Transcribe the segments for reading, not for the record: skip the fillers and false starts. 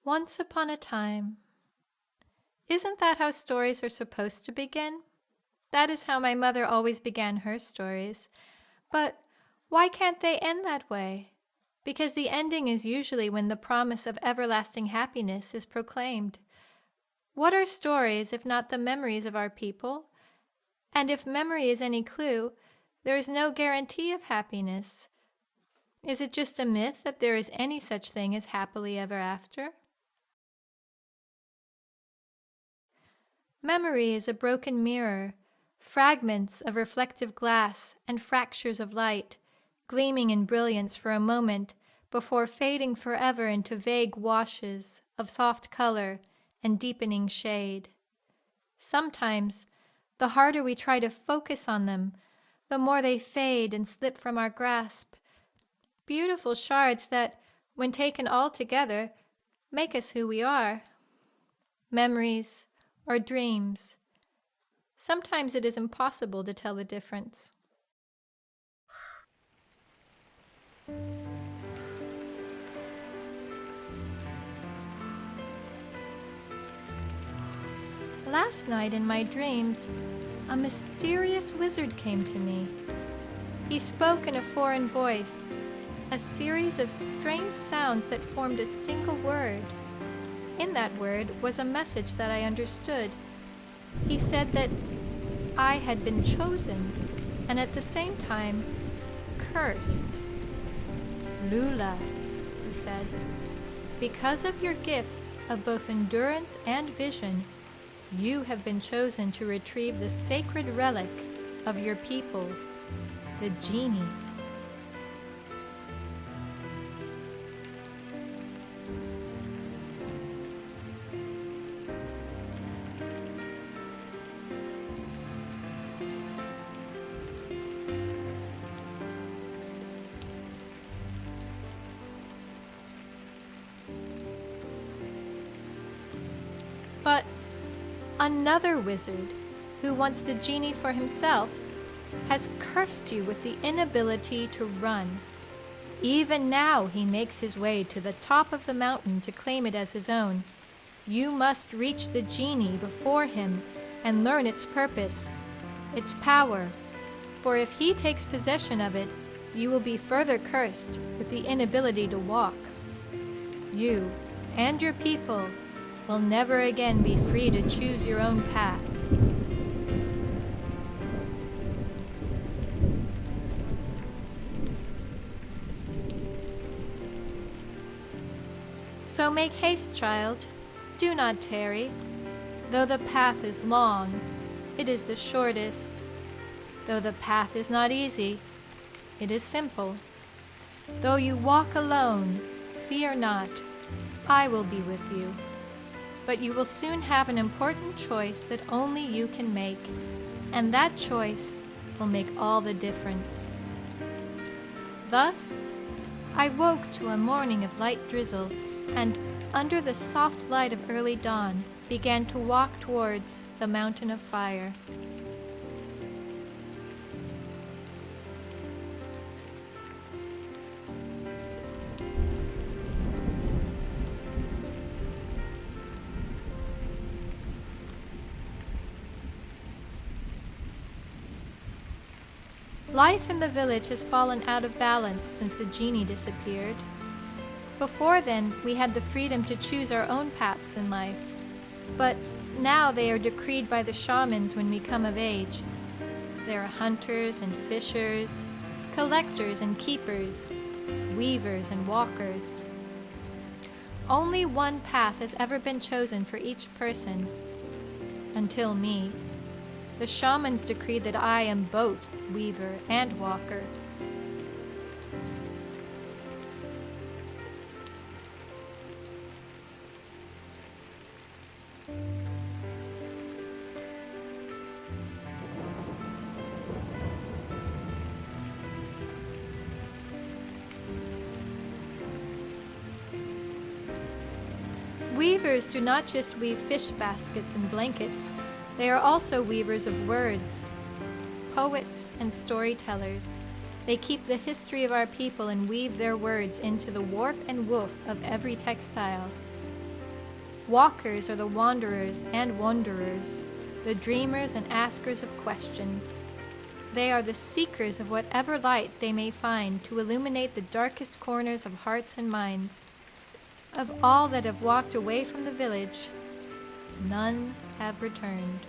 Once upon a time. Isn't that how stories are supposed to begin? That is how my mother always began her stories. But why can't they end that way? Because the ending is usually when the promise of everlasting happiness is proclaimed. What are stories if not the memories of our people? And if memory is any clue, there is no guarantee of happiness. Is it just a myth that there is any such thing as happily ever after? Memory is a broken mirror, fragments of reflective glass and fractures of light, gleaming in brilliance for a moment before fading forever into vague washes of soft color and deepening shade. Sometimes, the harder we try to focus on them, the more they fade and slip from our grasp. Beautiful shards that, when taken all together, make us who we are. Memories or dreams. Sometimes it is impossible to tell the difference. Last night in my dreams, a mysterious wizard came to me. He spoke in a foreign voice, a series of strange sounds that formed a single word. In that word was a message that I understood. He said that I had been chosen, and at the same time, cursed. Lula, he said, because of your gifts of both endurance and vision, you have been chosen to retrieve the sacred relic of your people, the Genie. But another wizard, who wants the Genie for himself, has cursed you with the inability to run. Even now he makes his way to the top of the mountain to claim it as his own. You must reach the Genie before him and learn its purpose, its power, for if he takes possession of it, you will be further cursed with the inability to walk. You and your people will never again be free to choose your own path. So make haste, child. Do not tarry. Though the path is long, it is the shortest. Though the path is not easy, it is simple. Though you walk alone, fear not. I will be with you. But you will soon have an important choice that only you can make, and that choice will make all the difference. Thus, I woke to a morning of light drizzle, and under the soft light of early dawn, began to walk towards the mountain of fire. Life in the village has fallen out of balance since the Genie disappeared. Before then, we had the freedom to choose our own paths in life. But now they are decreed by the shamans when we come of age. There are hunters and fishers, collectors and keepers, weavers and walkers. Only one path has ever been chosen for each person. Until me. The shamans decreed that I am both weaver and walker. Weavers do not just weave fish baskets and blankets. They are also weavers of words, poets and storytellers. They keep the history of our people and weave their words into the warp and woof of every textile. Walkers are the wanderers and wanderers, the dreamers and askers of questions. They are the seekers of whatever light they may find to illuminate the darkest corners of hearts and minds. Of all that have walked away from the village, none have returned.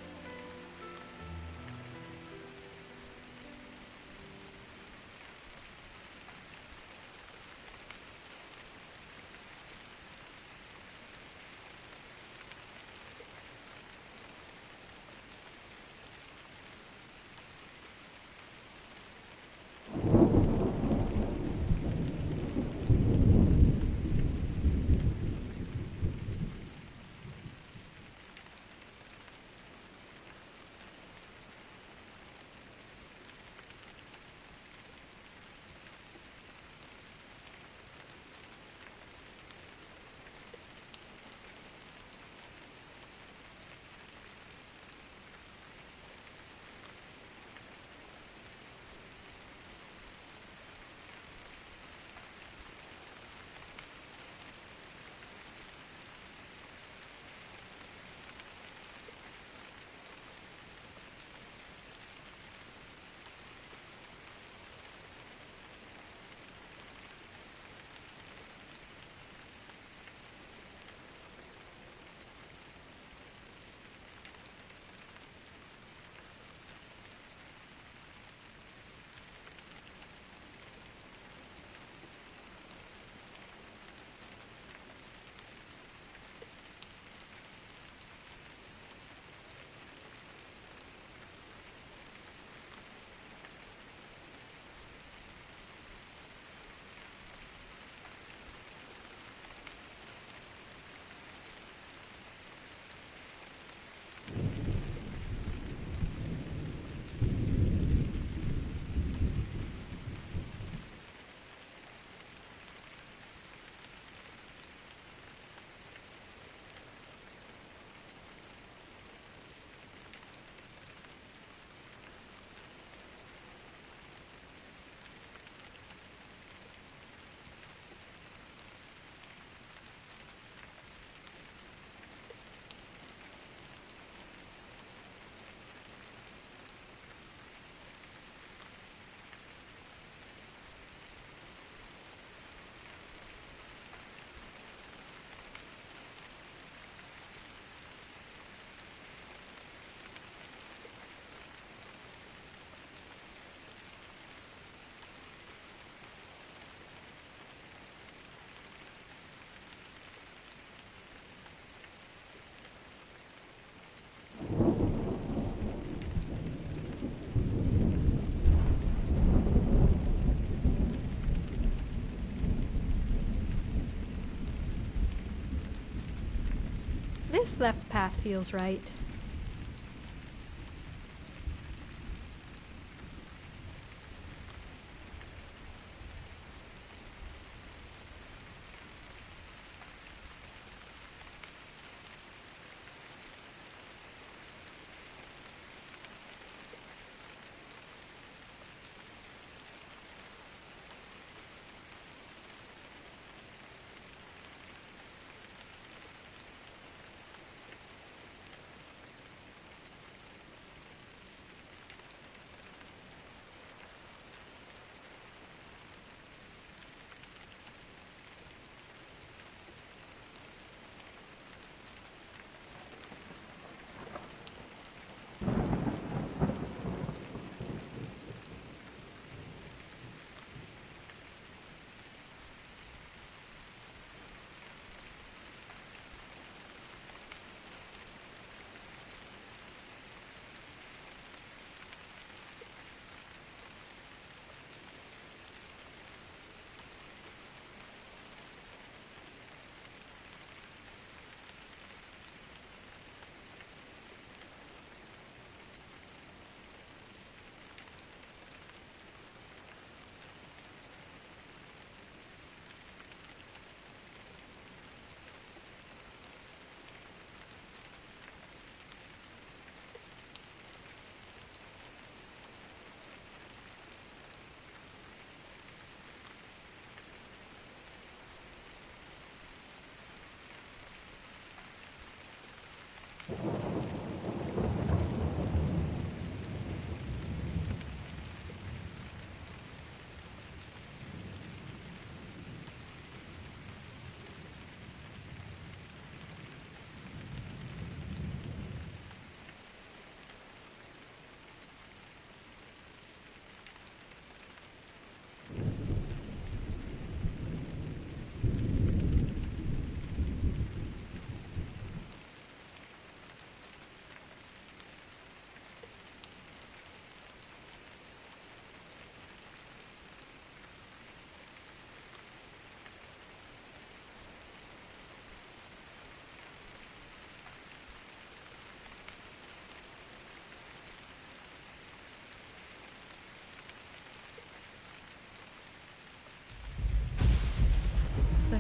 This left path feels right.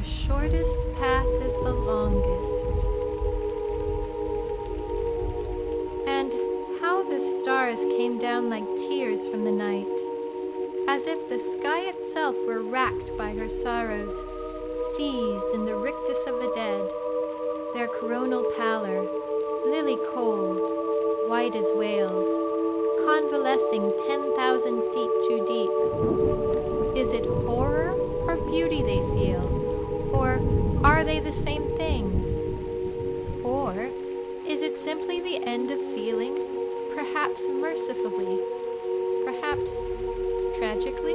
shortest path is the longest. And how the stars came down like tears from the night, as if the sky itself were racked by her sorrows, seized in the rictus of the dead, their coronal pallor, lily cold, white as whales, convalescing 10,000 feet too deep. Is it horror or beauty they feel? Or are they the same things? Or is it simply the end of feeling, perhaps mercifully, perhaps tragically?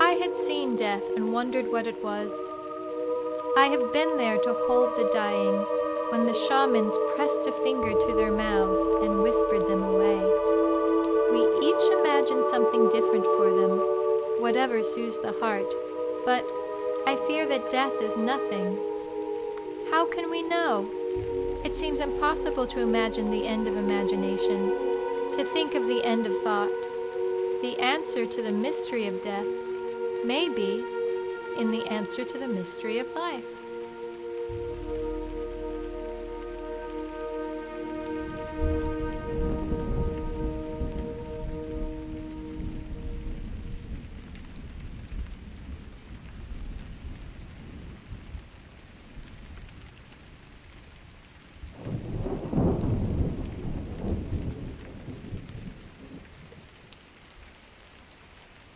I had seen death and wondered what it was. I have been there to hold the dying when the shamans pressed a finger to their mouths and whispered them away. We each imagine something different for them, whatever soothes the heart, but I fear that death is nothing. How can we know? It seems impossible to imagine the end of imagination, to think of the end of thought. The answer to the mystery of death may be in the answer to the mystery of life.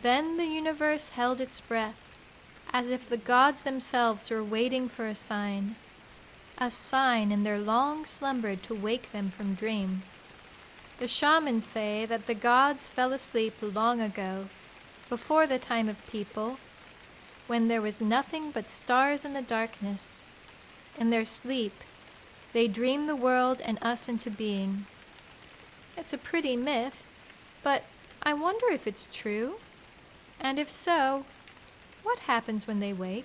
Then the universe held its breath, as if the gods themselves were waiting for a sign in their long slumber to wake them from dream. The shamans say that the gods fell asleep long ago, before the time of people, when there was nothing but stars in the darkness. In their sleep, they dream the world and us into being. It's a pretty myth, but I wonder if it's true. And if so, what happens when they wake?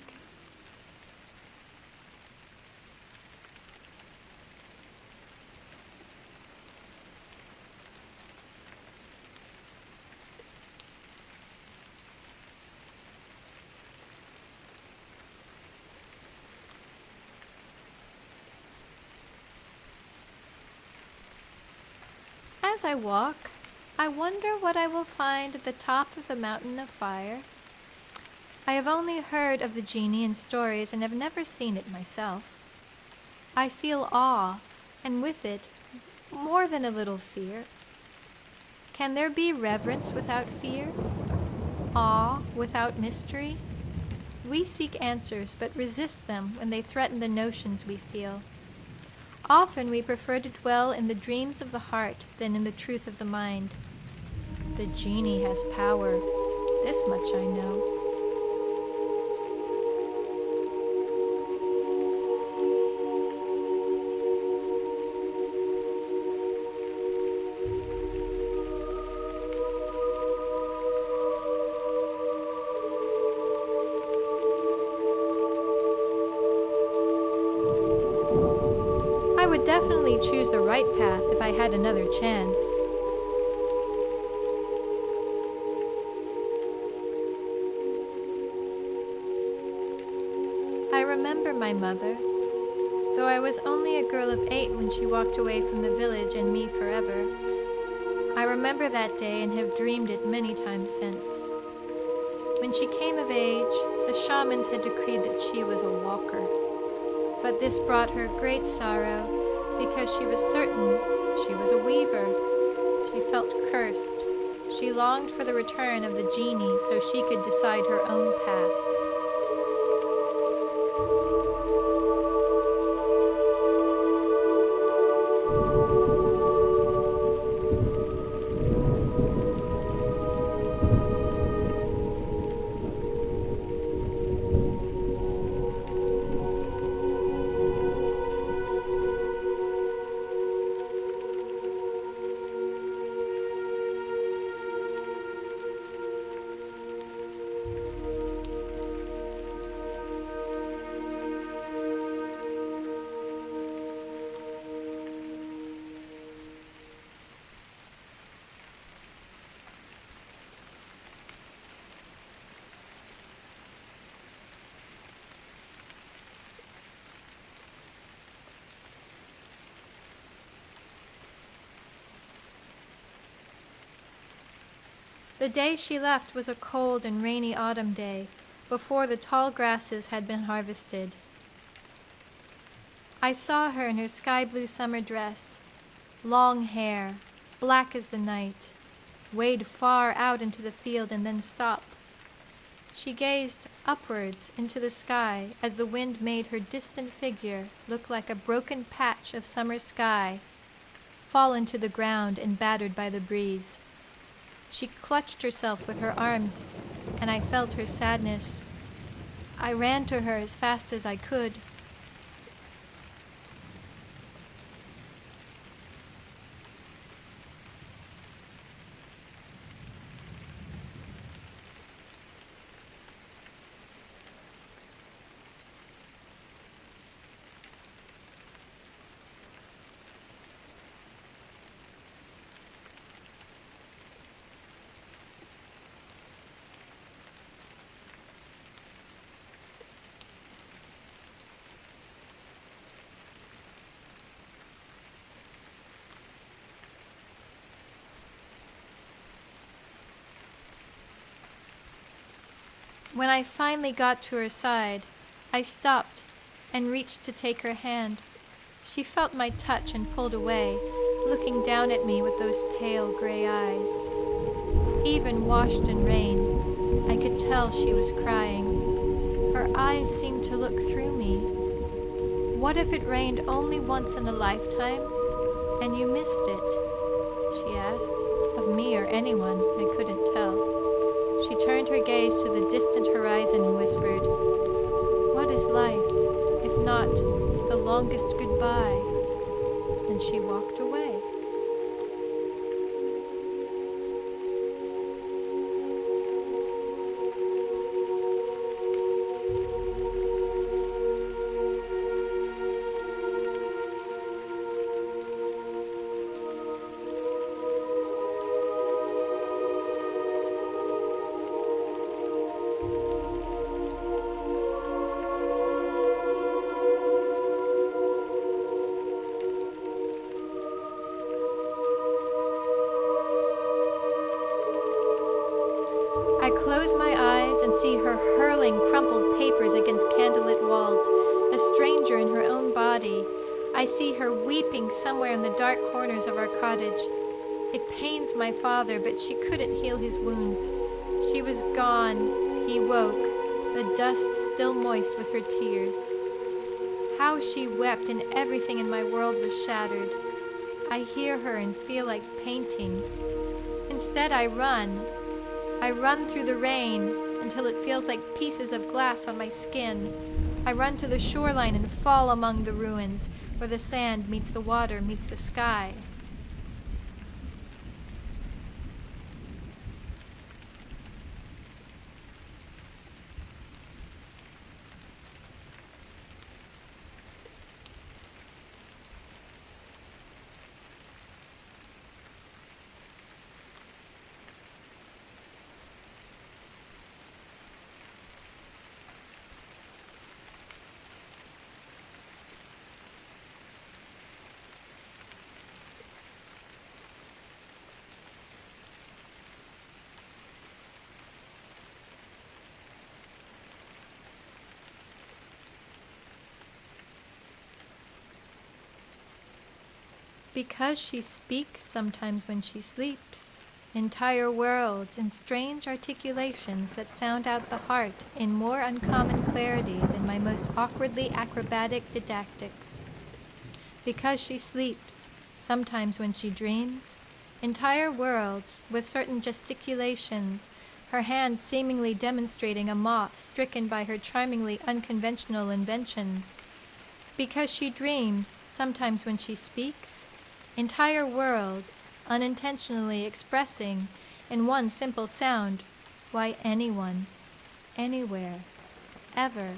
As I walk, I wonder what I will find at the top of the mountain of fire. I have only heard of the genie in stories and have never seen it myself. I feel awe, and with it, more than a little fear. Can there be reverence without fear? Awe without mystery? We seek answers, but resist them when they threaten the notions we feel. Often we prefer to dwell in the dreams of the heart than in the truth of the mind. The genie has power. This much I know. I would definitely choose the right path if I had another chance. I remember my mother, though I was only a girl of 8 when she walked away from the village and me forever. I remember that day and have dreamed it many times since. When she came of age, the shamans had decreed that she was a walker. But this brought her great sorrow because she was certain she was a weaver. She felt cursed. She longed for the return of the genie so she could decide her own path. The day she left was a cold and rainy autumn day, before the tall grasses had been harvested. I saw her in her sky-blue summer dress, long hair, black as the night, wade far out into the field and then stop. She gazed upwards into the sky as the wind made her distant figure look like a broken patch of summer sky, fallen to the ground and battered by the breeze. She clutched herself with her arms, and I felt her sadness. I ran to her as fast as I could. When I finally got to her side, I stopped and reached to take her hand. She felt my touch and pulled away, looking down at me with those pale gray eyes. Even washed in rain, I could tell she was crying. Her eyes seemed to look through me. What if it rained only once in a lifetime, and you missed it? She asked. Of me or anyone, I couldn't tell. She turned her gaze to the distant horizon and whispered, "What is life, if not the longest goodbye?" And she walked away. I close my eyes and see her hurling crumpled papers against candlelit walls, a stranger in her own body. I see her weeping somewhere in the dark corners of our cottage. It pains my father, but she couldn't heal his wounds. She was gone. He woke, the dust still moist with her tears. How she wept, and everything in my world was shattered. I hear her and feel like painting. Instead, I run. I run through the rain until it feels like pieces of glass on my skin. I run to the shoreline and fall among the ruins, where the sand meets the water, meets the sky. Because she speaks sometimes when she sleeps, entire worlds in strange articulations that sound out the heart in more uncommon clarity than my most awkwardly acrobatic didactics. Because she sleeps, sometimes when she dreams, entire worlds with certain gesticulations, her hand seemingly demonstrating a moth stricken by her charmingly unconventional inventions. Because she dreams, sometimes when she speaks, entire worlds unintentionally expressing in one simple sound why anyone, anywhere, ever.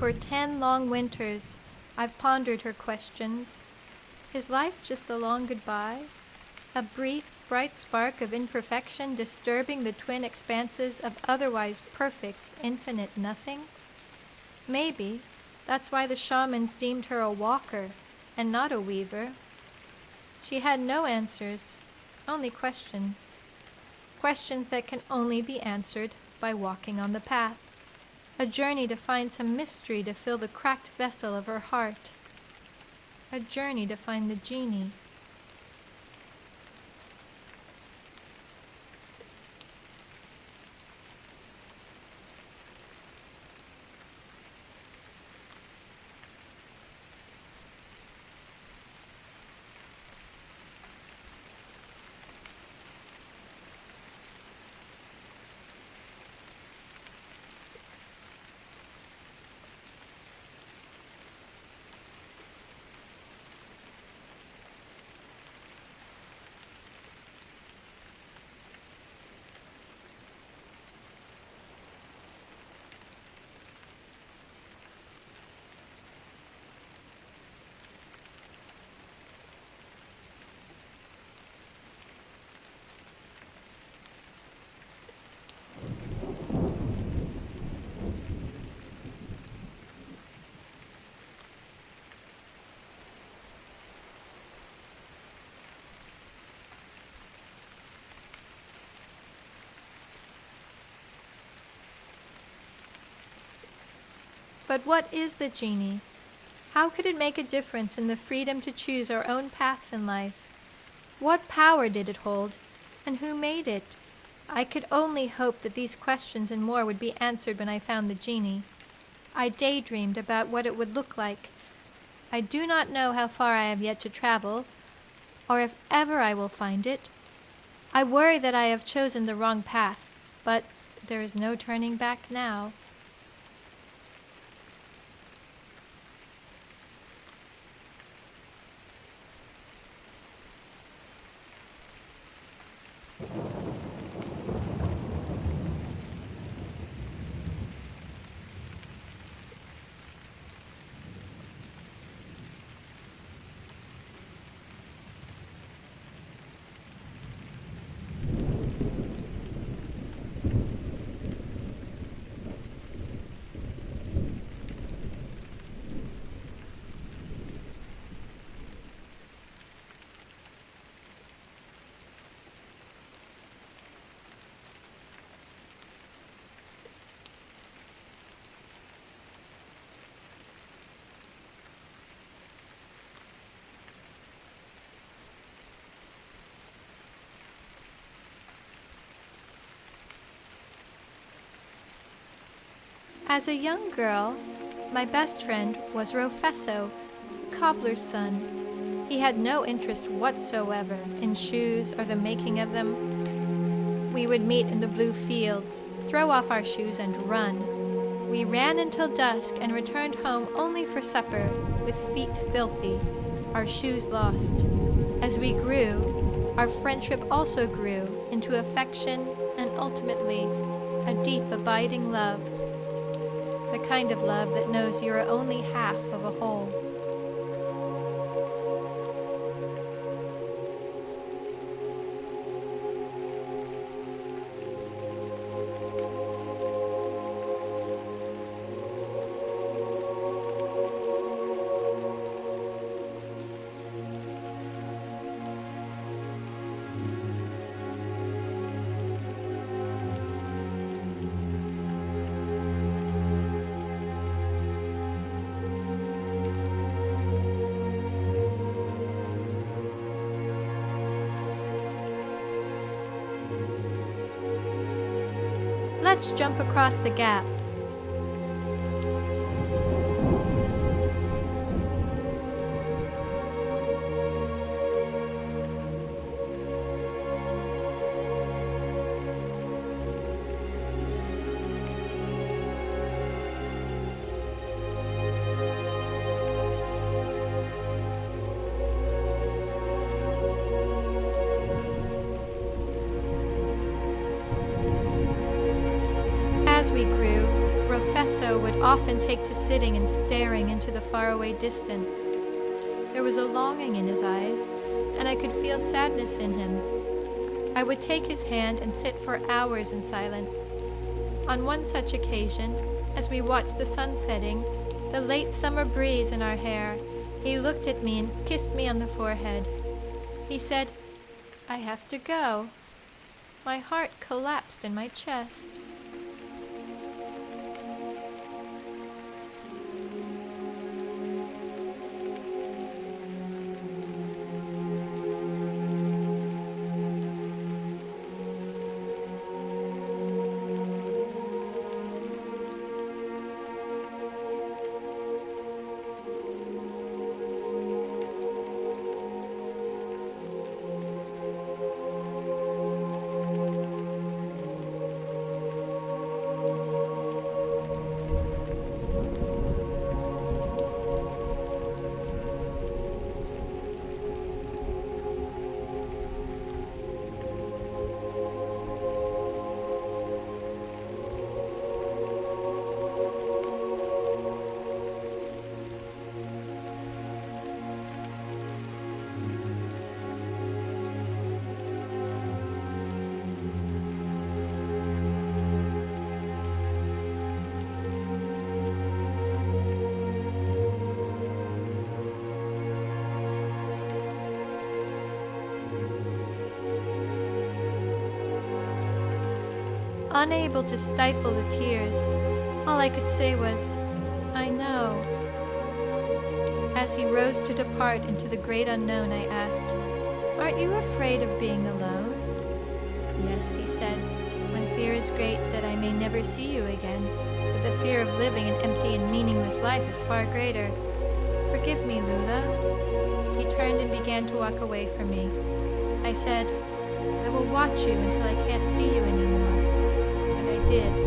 For 10 long winters, I've pondered her questions. Is life just a long goodbye? A brief, bright spark of imperfection disturbing the twin expanses of otherwise perfect, infinite nothing? Maybe that's why the shamans deemed her a walker and not a weaver. She had no answers, only questions. Questions that can only be answered by walking on the path. A journey to find some mystery to fill the cracked vessel of her heart. A journey to find the genie. But what is the genie? How could it make a difference in the freedom to choose our own paths in life? What power did it hold, and who made it? I could only hope that these questions and more would be answered when I found the genie. I daydreamed about what it would look like. I do not know how far I have yet to travel, or if ever I will find it. I worry that I have chosen the wrong path, but there is no turning back now. As a young girl, my best friend was Rofesso, a cobbler's son. He had no interest whatsoever in shoes or the making of them. We would meet in the blue fields, throw off our shoes and run. We ran until dusk and returned home only for supper, with feet filthy, our shoes lost. As we grew, our friendship also grew into affection and ultimately a deep, abiding love. The kind of love that knows you are only half of a whole. Let's jump across the gap. As we grew, professor would often take to sitting and staring into the faraway distance. There was a longing in his eyes, and I could feel sadness in him. I would take his hand and sit for hours in silence. On one such occasion, as we watched the sun setting, the late summer breeze in our hair, he looked at me and kissed me on the forehead. He said, "I have to go." My heart collapsed in my chest. Unable to stifle the tears, all I could say was, "I know." As he rose to depart into the great unknown, I asked, "Aren't you afraid of being alone?" "Yes," he said. "My fear is great that I may never see you again, but the fear of living an empty and meaningless life is far greater. Forgive me, Lula." He turned and began to walk away from me. I said, "I will watch you until I can't see you anymore." And I did.